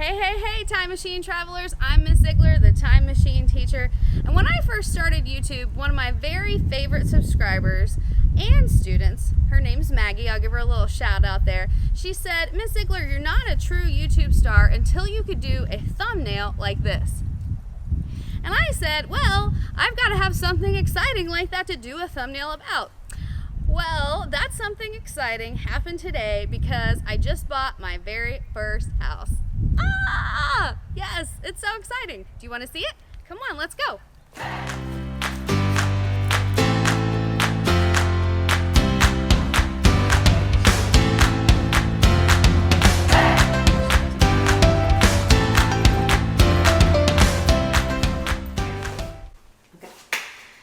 Hey, Time Machine travelers. I'm Miss Ziegler, the Time Machine teacher. And when I first started YouTube, one of my very favorite subscribers and students, her name's Maggie, I'll give her a little shout out there. She said, Miss Ziegler, you're not a true YouTube star until you could do a thumbnail like this. And I said, well, I've got to have something exciting like that to do a thumbnail about. Well, that's something exciting happened today because I just bought my very first house. Yes, it's so exciting. Do you want to see it? Come on, let's go.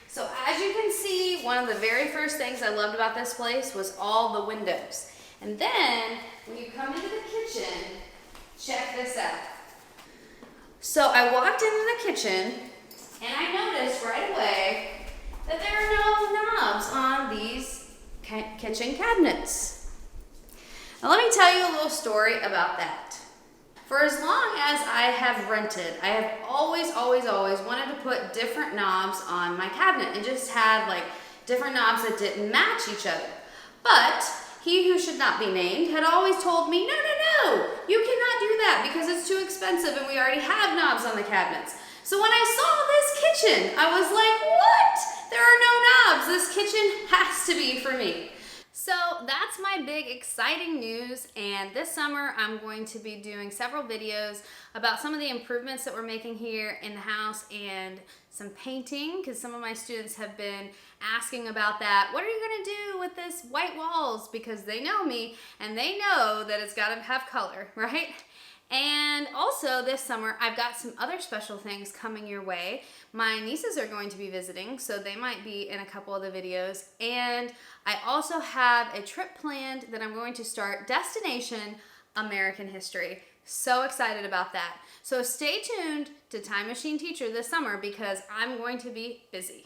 So as you can see, one of the very first things I loved about this place was all the windows. And then when you come into the kitchen, check this out. So I walked into the kitchen and I noticed right away that there are no knobs on these kitchen cabinets. Now let me tell you a little story about that. For as long as I have rented, I have always wanted to put different knobs on my cabinet and just had like different knobs that didn't match each other. But he who should not be named had always told me, no, you cannot do that because it's too expensive and we already have knobs on the cabinets. So when I saw this kitchen, I was like, what? There are no knobs. This kitchen has to be for me. So that's my big exciting news, and this summer I'm going to be doing several videos about some of the improvements that we're making here in the house and some painting, because some of my students have been asking about that. What are you going to do with this white walls? Because they know me and they know that it's got to have color, right? And also this summer, I've got some other special things coming your way. My nieces are going to be visiting, so they might be in a couple of the videos. And I also have a trip planned that I'm going to start, Destination American History. So excited about that. So stay tuned to Time Machine Teacher this summer because I'm going to be busy.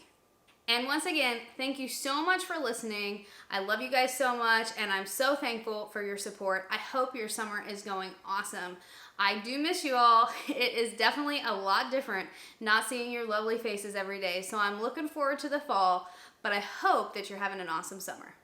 And once again, thank you so much for listening. I love you guys so much, and I'm so thankful for your support. I hope your summer is going awesome. I do miss you all. It is definitely a lot different not seeing your lovely faces every day, so I'm looking forward to the fall, but I hope that you're having an awesome summer.